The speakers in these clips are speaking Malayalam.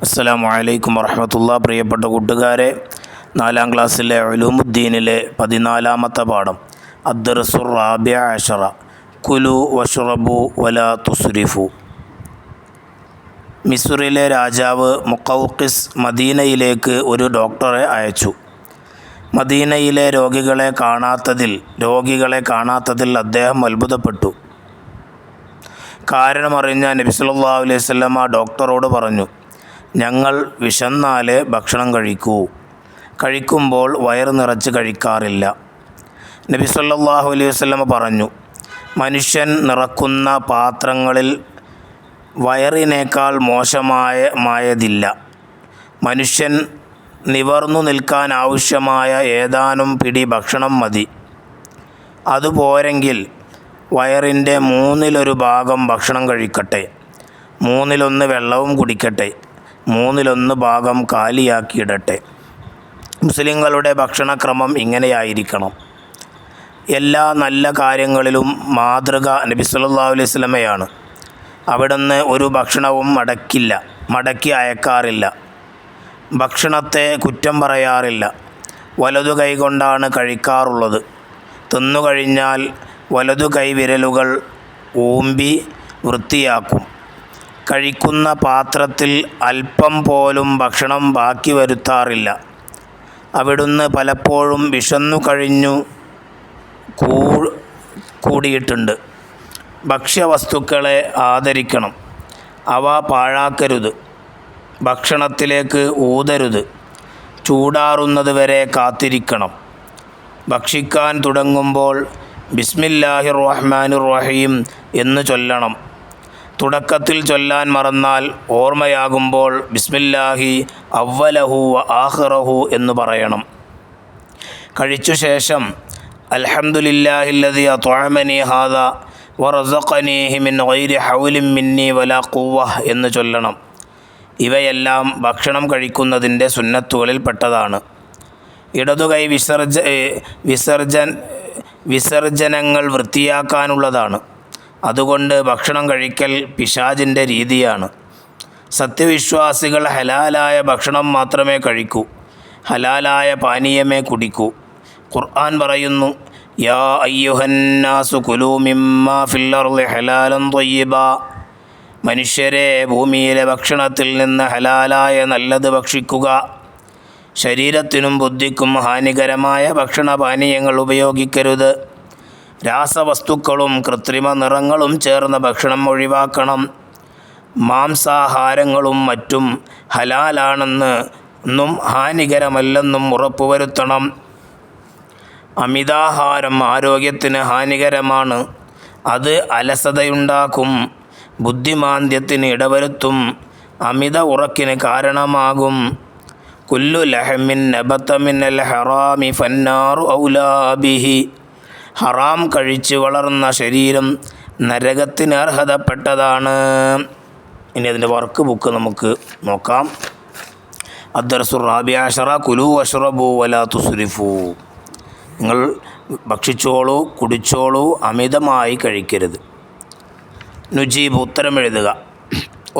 അസ്സലാമു അലൈക്കും വറഹ്മത്തുള്ളാഹി. പ്രിയപ്പെട്ട കൂട്ടുകാരെ, 4ാം ക്ലാസ്സിലെ ഉലൂമുദ്ദീനിലെ 14ാമത്തെ പാഠം അദ്ദർസുർ റാബിഅ അശറ കുലു വഷ്റബു വലാ തുസ്രിഫു. മിസ്റിലെ രാജാവ് മുഖൗഖിസ് മദീനയിലേക്ക് ഒരു ഡോക്ടറെ അയച്ചു. മദീനയിലെ രോഗികളെ കാണാത്തതിൽ അദ്ദേഹം അത്ഭുതപ്പെട്ടു. കാരണമറിഞ്ഞ നബി സല്ലല്ലാഹു അലൈഹി വസല്ലം ഡോക്ടറോട് പറഞ്ഞു, ഞങ്ങൾ വിശന്നാലേ ഭക്ഷണം കഴിക്കുമ്പോൾ വയറ് നിറച്ച് കഴിക്കാറില്ല. നബി സല്ലല്ലാഹു അലൈഹി വസല്ലം പറഞ്ഞു, മനുഷ്യൻ നിറക്കുന്ന പാത്രങ്ങളിൽ വയറിനേക്കാൾ മോശമായതില്ല. മനുഷ്യൻ നിവർന്നു നിൽക്കാൻ ആവശ്യമായ ഏതാനും പിടി ഭക്ഷണം മതി. അതുപോരെങ്കിൽ വയറിൻ്റെ 1/3 ഭാഗം ഭക്ഷണം കഴിക്കട്ടെ, 1/3 വെള്ളവും കുടിക്കട്ടെ, 1/3 ഭാഗം കാലിയാക്കിയിടട്ടെ. മുസ്ലിങ്ങളുടെ ഭക്ഷണക്രമം ഇങ്ങനെയായിരിക്കണം. എല്ലാ നല്ല കാര്യങ്ങളിലും മാതൃക നബി സല്ലല്ലാഹു അലൈഹി വസല്ലമയാണ്. അവിടുന്ന് ഒരു ഭക്ഷണവും മടക്കി അയക്കാറില്ല. ഭക്ഷണത്തെ കുറ്റം പറയാറില്ല. വലതു കൈ കൊണ്ടാണ് കഴിക്കാറുള്ളത്. തിന്നുകഴിഞ്ഞാൽ വലതു കൈ വിരലുകൾ ഊമ്പി വൃത്തിയാക്കും. കഴിക്കുന്ന പാത്രത്തിൽ അല്പം പോലും ഭക്ഷണം ബാക്കി വരുത്താറില്ല. അവിടുന്ന് പലപ്പോഴും വിശന്നു കഴിഞ്ഞു കൂടിയിട്ടുണ്ട്. ഭക്ഷ്യവസ്തുക്കളെ ആദരിക്കണം, അവ പാഴാക്കരുത്. ഭക്ഷണത്തിലേക്ക് ഊതരുത്. ചൂടാറുന്നത് വരെ കാത്തിരിക്കണം. ഭക്ഷിക്കാൻ തുടങ്ങുമ്പോൾ ബിസ്മില്ലാഹിർ റഹ്മാനിർ റഹീം എന്ന് ചൊല്ലണം. തുടക്കത്തിൽ ചൊല്ലാൻ മറന്നാൽ ഓർമ്മയാകുമ്പോൾ ബിസ്മില്ലാഹി അവ്വലഹു വ ആഖിറഹു എന്ന് പറയണം. കഴിച്ച ശേഷം അൽഹംദുലില്ലാഹില്ലദി അത്അമനി ഹാദാ വറസഖനീഹി മിൻ ഗൈരി ഹൗലിൻ മിന്നി വലാ ഖുവ്വ എന്ന് ചൊല്ലണം. ഇവയെല്ലാം ഭക്ഷണം കഴിക്കുന്നതിൻ്റെ സുന്നത്തുകളിൽ പെട്ടതാണ്. ഇടതുകൈ വിസർജനങ്ങൾ വൃത്തിയാക്കാനുള്ളതാണ്. അതുകൊണ്ട് ഭക്ഷണം കഴിക്കൽ പിശാചിൻ്റെ രീതിയാണ്. സത്യവിശ്വാസികൾ ഹലാലായ ഭക്ഷണം മാത്രമേ കഴിക്കൂ, ഹലാലായ പാനീയമേ കുടിക്കൂ. ഖുർആൻ പറയുന്നു, യാ അയ്യുഹന്നാസു കുലൂ മിമ്മാ ഫിൽ അർളി ഹലാലൻ ത്വയ്യിബാ. മനുഷ്യരെ, ഭൂമിയിലെ ഭക്ഷണത്തിൽ നിന്ന് ഹലാലായ നല്ലത് ഭക്ഷിക്കുക. ശരീരത്തിനും ബുദ്ധിക്കും ഹാനികരമായ ഭക്ഷണപാനീയങ്ങൾ ഉപയോഗിക്കരുത്. രാസവസ്തുക്കളും കൃത്രിമ നിറങ്ങളും ചേർന്ന ഭക്ഷണം ഒഴിവാക്കണം. മാംസാഹാരങ്ങളും മറ്റും ഹലാലാണെന്നും ഹാനികരമല്ലെന്നും ഉറപ്പുവരുത്തണം. അമിതാഹാരം ആരോഗ്യത്തിന് ഹാനികരമാണ്. അത് അലസതയുണ്ടാക്കും, ബുദ്ധിമാന്ദ്യത്തിന് ഇടവരുത്തും, അമിത ഉറക്കിന് കാരണമാകും. കുല്ലു ലഹമിൻ നബത മിനൽ ഹറാമി ഫന്നാറു ഔലാ ബിഹി. ഹറാം കഴിച്ച് വളർന്ന ശരീരം നരകത്തിന് അർഹതപ്പെട്ടതാണ്. ഇനി അതിൻ്റെ വർക്ക് ബുക്ക് നമുക്ക് നോക്കാം. അദ്ദർസുർ റാബിഅ അശറ കുലു വഷ്റബു വലാ തുസ്രിഫു. നിങ്ങൾ ഭക്ഷിച്ചോളൂ, കുടിച്ചോളൂ, അമിതമായി കഴിക്കരുത്. നുജീബ്, ഉത്തരം എഴുതുക.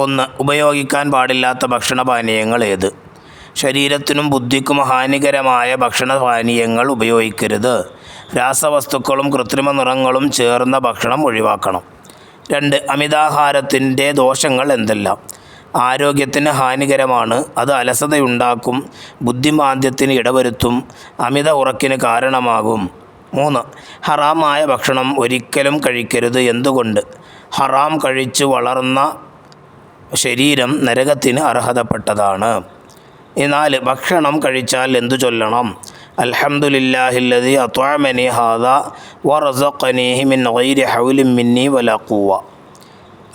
1. ഉപയോഗിക്കാൻ പാടില്ലാത്ത ഭക്ഷണപാനീയങ്ങൾ ഏത്? ശരീരത്തിനും ബുദ്ധിക്കും ഹാനികരമായ ഭക്ഷണപാനീയങ്ങൾ ഉപയോഗിക്കരുത്. രാസവസ്തുക്കളും കൃത്രിമ നിറങ്ങളും ചേർന്ന ഭക്ഷണം ഒഴിവാക്കണം. 2. അമിതാഹാരത്തിൻ്റെ ദോഷങ്ങൾ എന്തെല്ലാം? ആരോഗ്യത്തിന് ഹാനികരമാണ്, അത് അലസതയുണ്ടാക്കും, ബുദ്ധിമാന്ദ്യത്തിന് ഇടവരുത്തും, അമിത ഉറക്കിന് കാരണമാകും. 3. ഹറാമായ ഭക്ഷണം ഒരിക്കലും കഴിക്കരുത്. എന്തുകൊണ്ട്? ഹറാം കഴിച്ച് വളർന്ന ശരീരം നരകത്തിന് അർഹതപ്പെട്ടതാണ്. 4. ഭക്ഷണം കഴിച്ചാൽ എന്തു ചൊല്ലണം? അൽഹംദുലില്ലാഹില്ലദി അത്അമനി ഹാദാ വറസഖനീഹി മിൻ ഗൈരി ഹൗലിൻ മിന്നി വലാ ഖുവ്വ.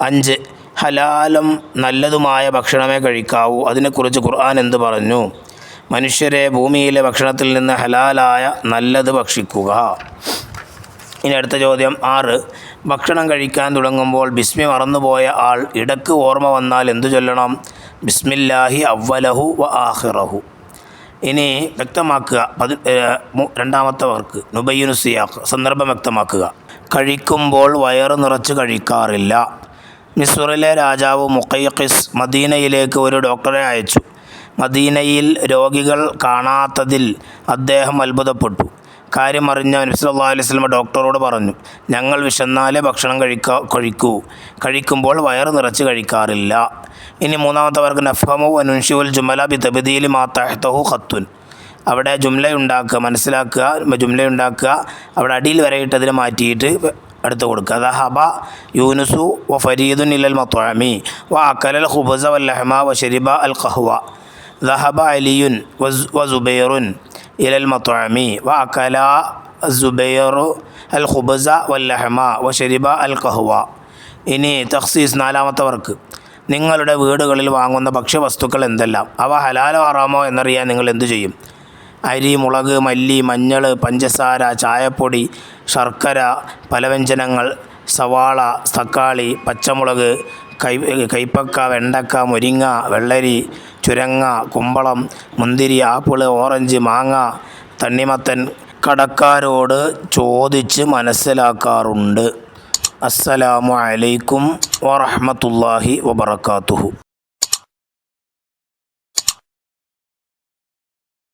5. ഹലാലും നല്ലതുമായ ഭക്ഷണമേ കഴിക്കാവൂ. അതിനെക്കുറിച്ച് ഖുർആൻ എന്ത് പറഞ്ഞു? മനുഷ്യരെ, ഭൂമിയിലെ ഭക്ഷണത്തിൽ നിന്ന് ഹലാലായ നല്ലത് ഭക്ഷിക്കുക. ഇനി അടുത്ത ചോദ്യം 6. ഭക്ഷണം കഴിക്കാൻ തുടങ്ങുമ്പോൾ ബിസ്മി മറന്നുപോയ ആൾ ഇടക്ക് ഓർമ്മ വന്നാൽ എന്തു ചൊല്ലണം? ബിസ്മില്ലാഹി അവ്വലഹു വ ആഖിറഹു. ഇനി വ്യക്തമാക്കുക. 2ാമത്തെ വർക്ക് നുബയ്യിനു സിയാഖ്, സന്ദർഭം വ്യക്തമാക്കുക. കഴിക്കുമ്പോൾ വയറ് നിറച്ച് കഴിക്കാറില്ല. മിസ്റിലെ രാജാവ് മുഖയ്ഖിസ് മദീനയിലേക്ക് ഒരു ഡോക്ടറെ അയച്ചു. മദീനയിൽ രോഗികൾ കാണാത്തതിൽ അദ്ദേഹം അത്ഭുതപ്പെട്ടു. കാര്യം അറിഞ്ഞ നബി സല്ലല്ലാഹു അലൈഹി വസല്ലം ഡോക്ടറോട് പറഞ്ഞു, ഞങ്ങൾ വിശന്നാലേ ഭക്ഷണം കഴിക്കുമ്പോൾ വയറ് നിറച്ച് കഴിക്കാറില്ല. ഇനി മൂന്നാമത്തെ വർക്ക് നഫ്ഹമു വനുൻഷിഉൽ ജുമല ബി തബ്ദീലി മാ തഹ്തഹു ഖത്തുൻ. അവിടെ ജുംലയുണ്ടാക്കുക, അവിടെ അടിയിൽ വരയിട്ടതിന് മാറ്റിയിട്ട് അടുത്ത് കൊടുക്കുക. ദഹബ യൂനുസു വ ഫരീദുൻ ഇലൽ മത്അമി വ അകലൽ ഖുബ്സ വൽ ലഹ്മ വ ശരിബ അൽ ഖഹ്വ. ദഹബ അലിയുൻ വ സുബൈറുൻ ഇലൽ മത്അമി വ അകല സുബൈറു അൽ ഖുബ്സ വൽ ലഹ്മ വ ശരിബ അൽ ഖഹ്വ. ഇനി തഖ്സീസ് നാലാമത്തെ വർക്ക്. നിങ്ങളുടെ വീടുകളിൽ വാങ്ങുന്ന ഭക്ഷ്യവസ്തുക്കൾ എന്തെല്ലാം, അവ ഹലാലോ ഹറാമോ എന്നറിയാൻ നിങ്ങൾ എന്തു ചെയ്യും? അരി, മുളക്, മല്ലി, മഞ്ഞൾ, പഞ്ചസാര, ചായപ്പൊടി, ശർക്കര, പലവ്യഞ്ജനങ്ങൾ, സവാള, തക്കാളി, പച്ചമുളക്, കൈപ്പക്ക, വെണ്ടക്ക, മുരിങ്ങ, വെള്ളരി, ചുരങ്ങ, കുമ്പളം, മുന്തിരി, ആപ്പിള്, ഓറഞ്ച്, മാങ്ങ, തണ്ണിമത്തൻ കടക്കാരോട് ചോദിച്ച് മനസ്സിലാക്കാറുണ്ട്. അസ്സലാമു അലൈക്കും വറഹ്മത്തുള്ളാഹി വബറകാതുഹു.